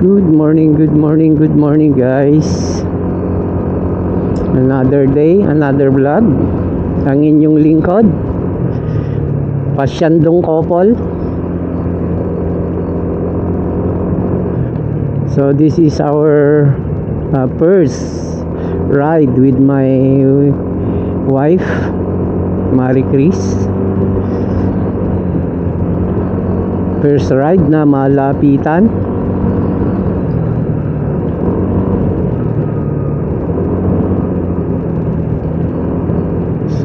Good morning, good morning, good morning guys. Another day, another vlog. Ang inyong lingkod, Pasyandong Couple. So this is our first ride with my wife, Marie Chris. First ride na malapitan.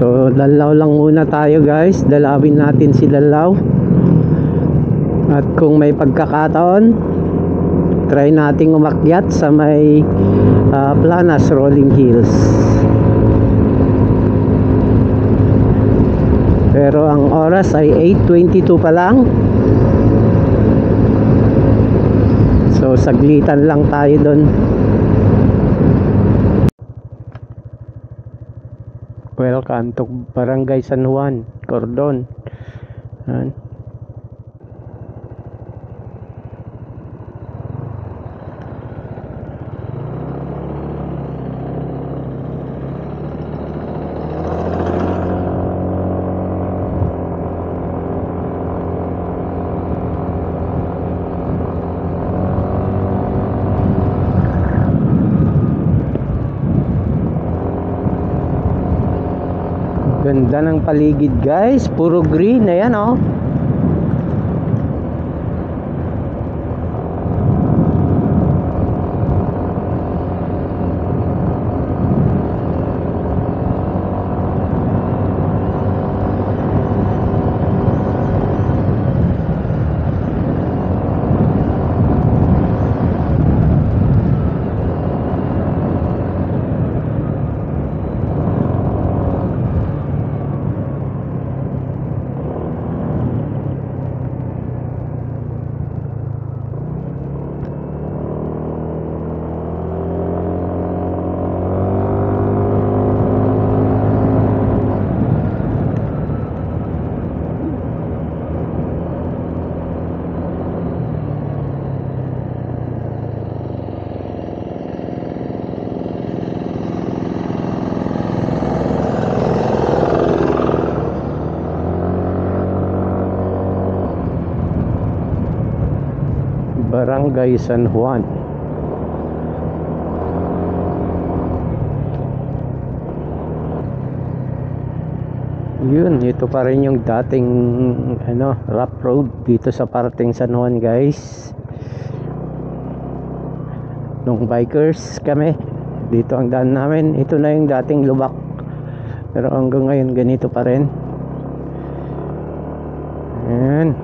So dalaw lang muna tayo guys. Dalawin natin si Dalaw. At kung may pagkakataon, try nating umakyat sa may Planas Rolling Hills. Pero ang oras ay 8:22 pa lang. So saglitan lang tayo doon. Welcome to Barangay San Juan, Cordon. Ganda ng paligid guys, puro green. Ayan oh. Barangay San Juan. Yun, ito pa rin yung dating rough road dito sa parting San Juan guys. Nung bikers kami, dito ang daan namin. Ito na yung dating lubak. Pero hanggang ngayon ganito pa rin. Ayan.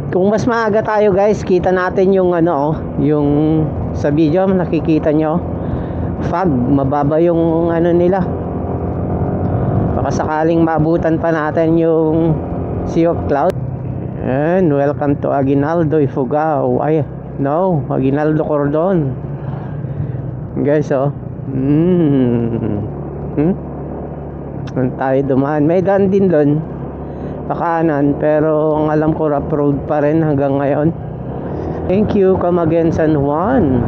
Kung mas maaga tayo guys, kita natin yung yung sa video nakikita nyo fog, mababa yung nila. Baka sakaling maabutan pa natin yung sea of cloud. And welcome to Aguinaldo, Ifugao. Ay no, Aguinaldo, Cordon guys oh. Tayo dumaan, may daan din doon pakanan, pero ang alam ko rough road pa rin hanggang ngayon. Thank you, come again San Juan.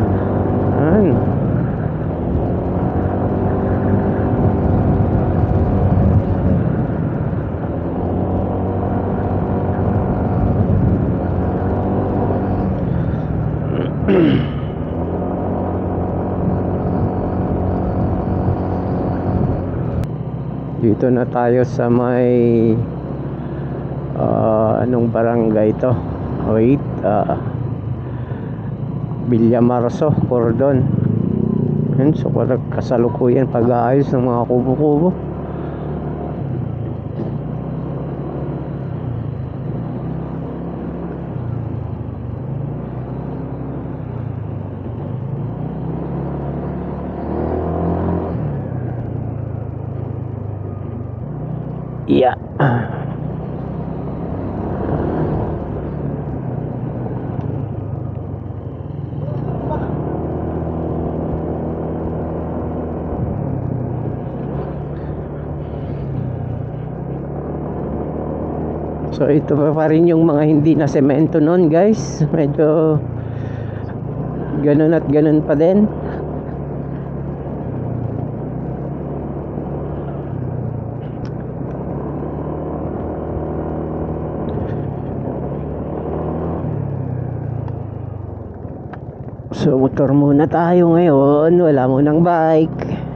Dito na tayo sa may anong barangay to? Wait, Villamarzo, Cordon. Yan, so kasalukuyan pag-aayos ng mga kubo-kubo. Yeah. So ito pa rin yung mga hindi na semento noon, guys. Medyo ganun at ganun pa din. So motor muna tayo ngayon, wala munang bike.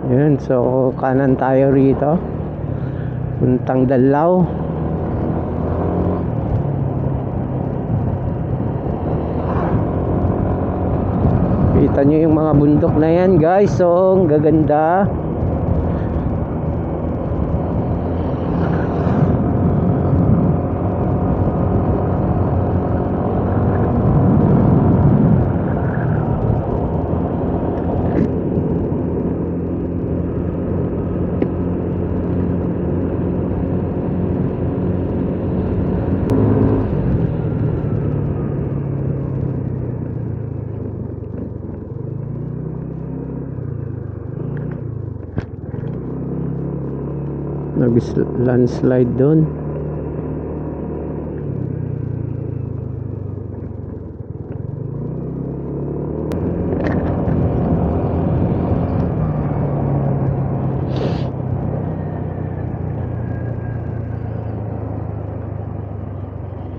Yun, so kanan tayo rito, puntang Dalaw. Kita nyo yung mga bundok na yan, guys. So ang gaganda. Nag-landslide doon.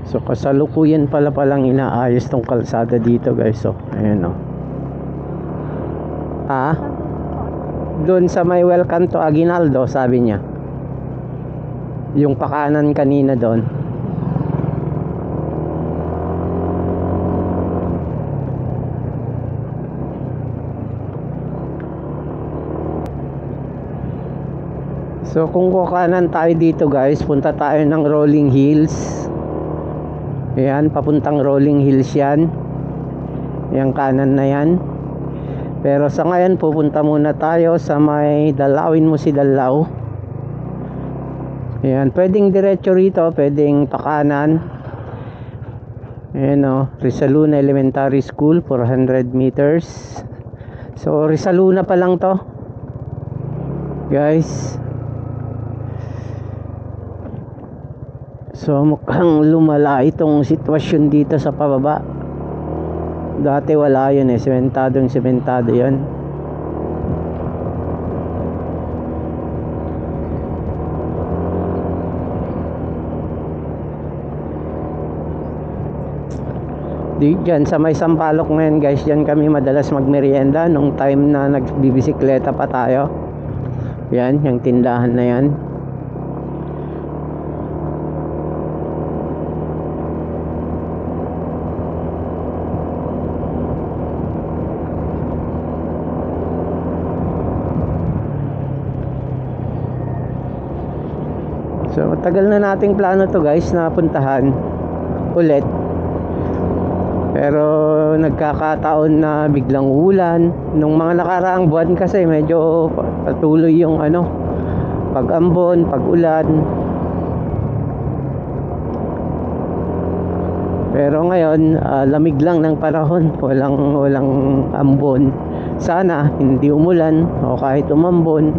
So kasalukuyan palang inaayos tong kalsada dito, guys. So ayan, oh. Doon sa may welcome to Aguinaldo, sabi niya. Yung pakanan kanina doon. So kung kukanan tayo dito, guys, punta tayo ng Rolling Hills. Ayan, papuntang Rolling Hills yan. Yung kanan na yan. Pero sa ngayon pupunta muna tayo sa may Dalawin mo si Dalaw. Ayan, pwedeng diretso rito, pwedeng pakanan. Ayan, oh, Rizaluna Elementary School, 400 meters. So Rizaluna pa lang to, guys. So mukhang lumala itong sitwasyon dito sa pababa. Dati wala yun eh, sementado yun. Diyan sa may Sampaloc ngayon, guys, diyan kami madalas magmerienda nung time na nagbibisikleta pa tayo. Yan, yung tindahan na yan. So tagal na nating plano to, guys, na puntahan ulit. Pero nagkakataon na biglang ulan. Nung mga nakaraang buwan kasi medyo patuloy yung pag-ambon, pag-ulan. Pero ngayon, lamig lang ng panahon, walang ambon. Sana hindi umulan o kahit umambon.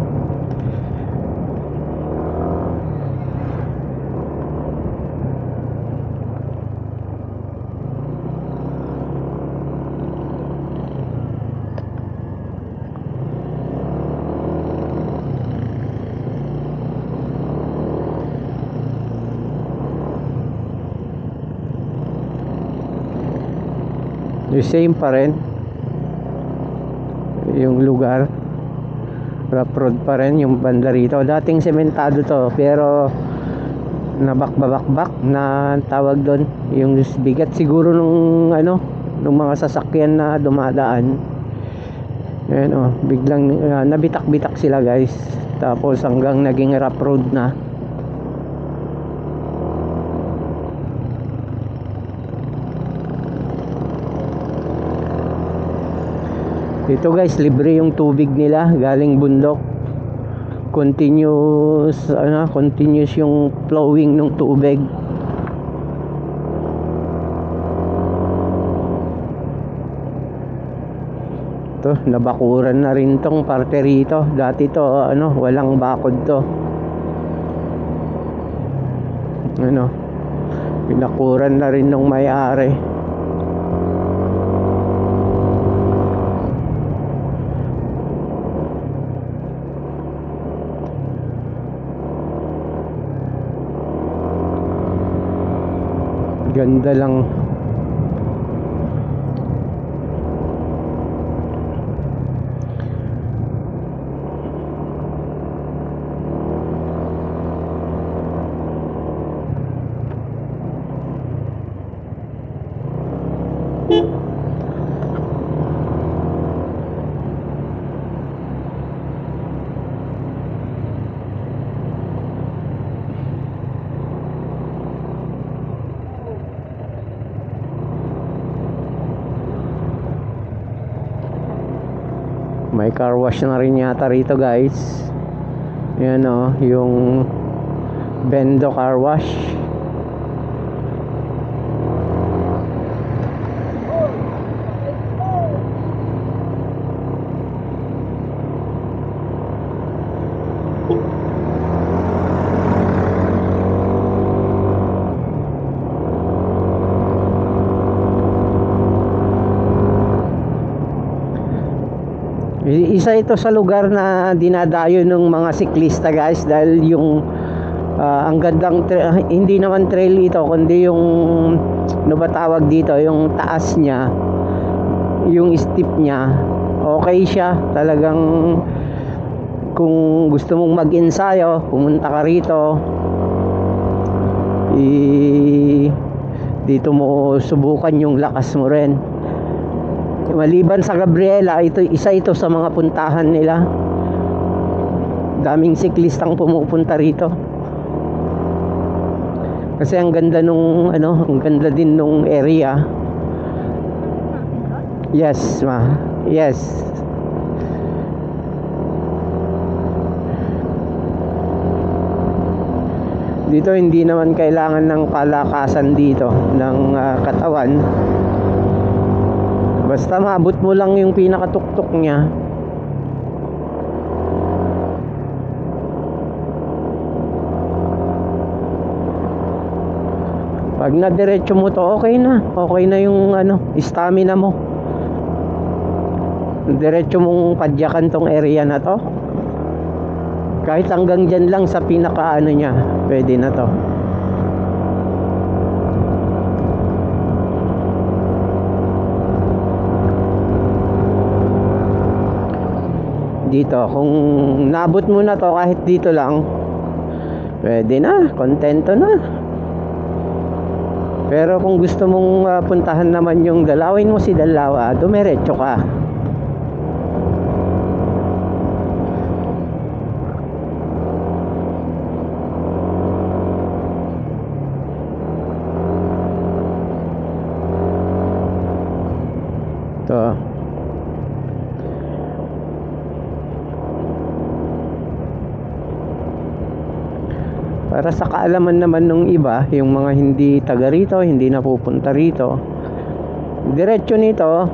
The same pa rin yung lugar, rough road pa rin yung banda rito. Dating sementado to, pero nabakbak na tawag doon, yung bigat siguro nung mga sasakyan na dumadaan. Ayan, oh, biglang nabitak-bitak sila, guys, tapos hanggang naging rough road na. Ito guys, libre yung tubig nila galing bundok. Continuous yung flowing ng tubig. Ito, nabakuran na rin tong parte rito. Dati to, walang bakod to. Pinakuran na rin ng may-ari. Ganda lang. May car wash na rin yata rito guys. Yan yung Bendo Car Wash. Isa ito sa lugar na dinadayo ng mga siklista guys, dahil yung ang gandang hindi naman trail ito kundi yung ba tawag dito, yung taas niya, yung steep niya, okay siya talagang. Kung gusto mong mag-ensayo, pumunta ka rito, dito mo subukan yung lakas mo rin. Maliban sa Gabriela, isa ito sa mga puntahan nila. Daming siklistang pumupunta rito. Kasi ang ganda ang ganda din nung area. Yes, ma. Yes. Dito hindi naman kailangan ng palakasan dito ng katawan. Basta maabot mo lang yung pinakatuktok niya. Pag nadiretso mo to, okay na. Okay na yung stamina mo. Diretso mong padyakan tong area na to. Kahit hanggang dyan lang sa pinaka niya, pwede na to. Dito, kung naabot mo na to kahit dito lang, pwede na, kontento na. Pero kung gusto mong puntahan naman yung dalawin mo si Dalawa, dumiretso ka. To. Para sa kaalaman naman ng iba, yung mga hindi taga rito, hindi napupunta rito, diretso nito,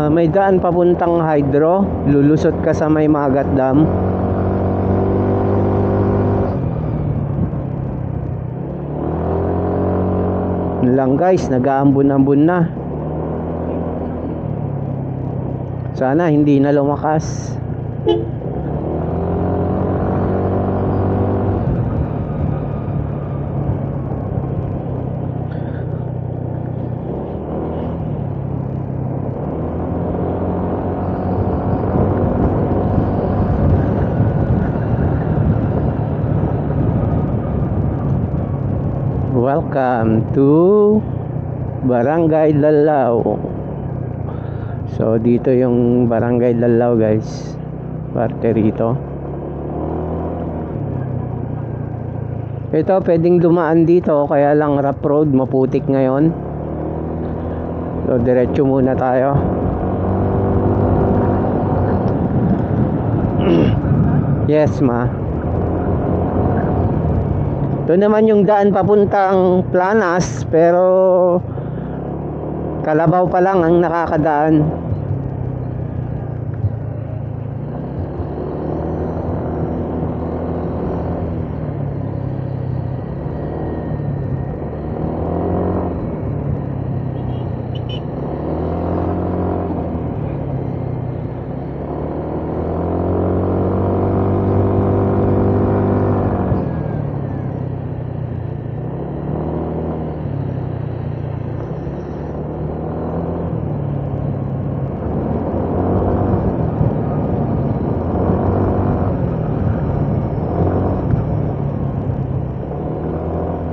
may daan papuntang Hydro, lulusot ka sa may Magat Dam. Lang guys, nag-aambon-ambon na. Sana hindi na lumakas. Welcome to Barangay Lalao. So dito yung Barangay Lalao guys, parte rito. Ito pwedeng dumaan dito, kaya lang rough road, maputik ngayon. So diretso muna tayo. Yes, ma. Ito naman yung daan papuntang Planas, pero Kalabaw pa lang ang nakakadaan.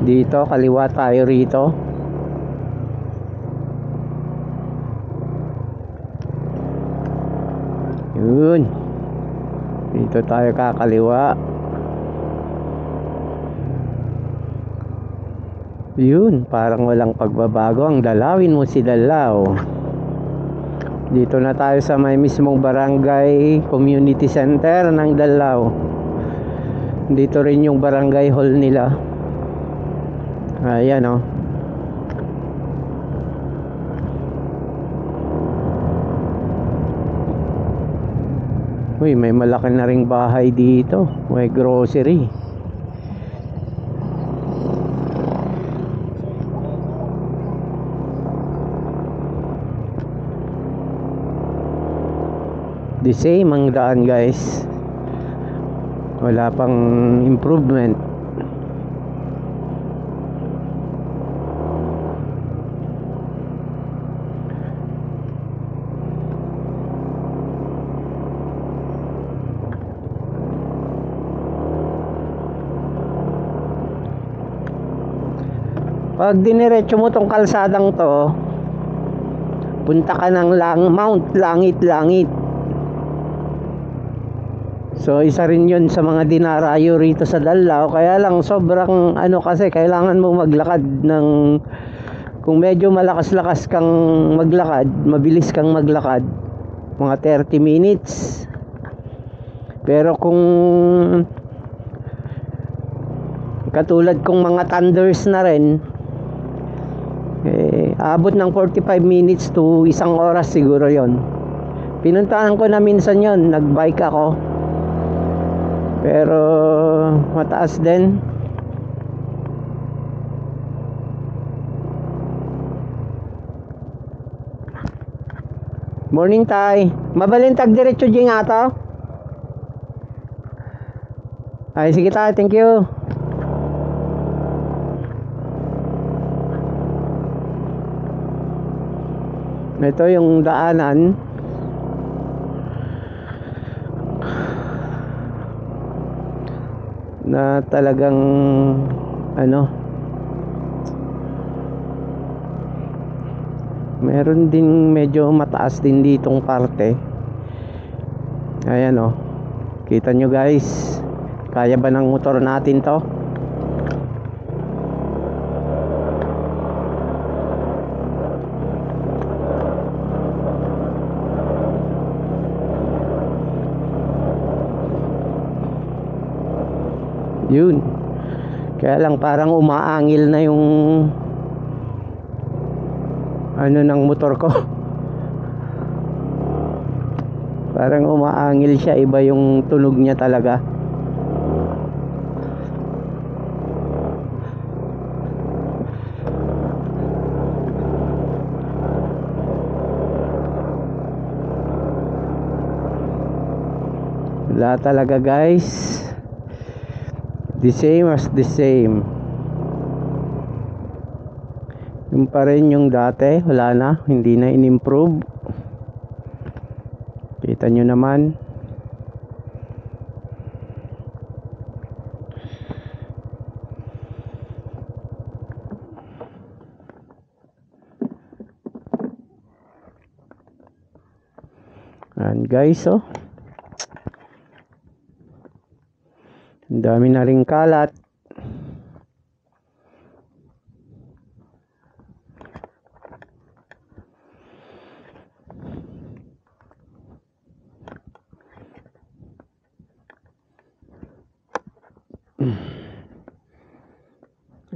Dito, kaliwa tayo rito. Yun. Dito tayo kakaliwa. Yun, parang walang pagbabago. Ang dalawin mo si Dalaw. Dito na tayo sa may mismong barangay community center ng Dalaw. Dito rin yung barangay hall nila. Ayan o. Uy, may malaki na ring bahay dito. May grocery. The same ang daan, guys. Wala pang improvement. Pag diniretso mo tong kalsadang to, punta ka ng Mount Langit. So isa rin yun sa mga dinarayo rito sa Dalaw. Kaya lang sobrang kasi kailangan mo maglakad ng, kung medyo malakas-lakas kang maglakad, mabilis kang maglakad, mga 30 minutes. Pero kung katulad kong mga thunders na rin, abot ng 45 minutes to isang oras siguro yon. Pinuntahan ko na minsan yon, nagbike ako, pero mataas din. Morning tay, mabalintag diretso dyan nga to. Ay sige tay, thank you. Ito yung daanan. Na talagang meron din medyo mataas din ditong parte. Ayan kita nyo guys, kaya ba ng motor natin to? Yun, kaya lang parang umaangil na yung ng motor ko. Parang umaangil siya, iba yung tunog niya talaga. Wala talaga guys, the same as the same. Yung pa rin yung dati, wala na, hindi na in-improve. Kita nyo naman. And guys, ang dami na ring kalat.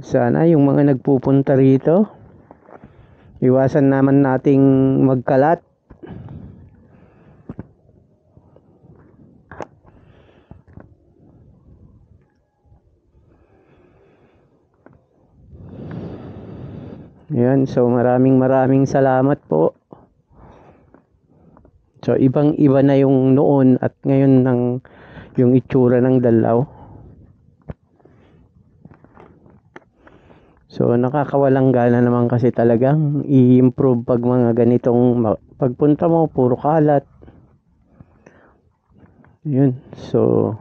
Sana yung mga nagpupunta rito, iwasan naman nating magkalat. Yan, so maraming salamat po. So ibang iba na yung noon at ngayon ng yung itsura ng Danlaw. So nakakawalang gana naman kasi talagang i-improve pag mga ganitong pagpunta mo puro kalat. Yun. So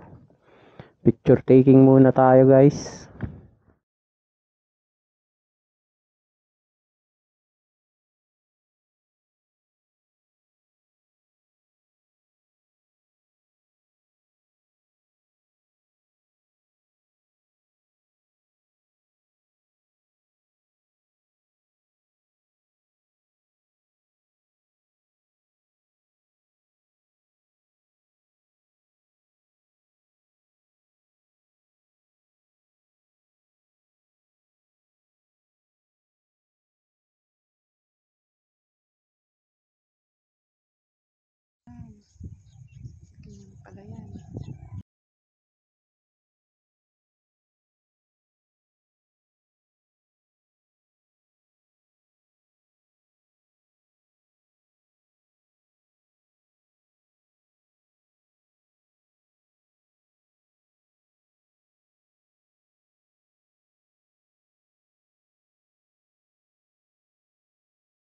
picture taking muna tayo, guys. Ganyan pala yan.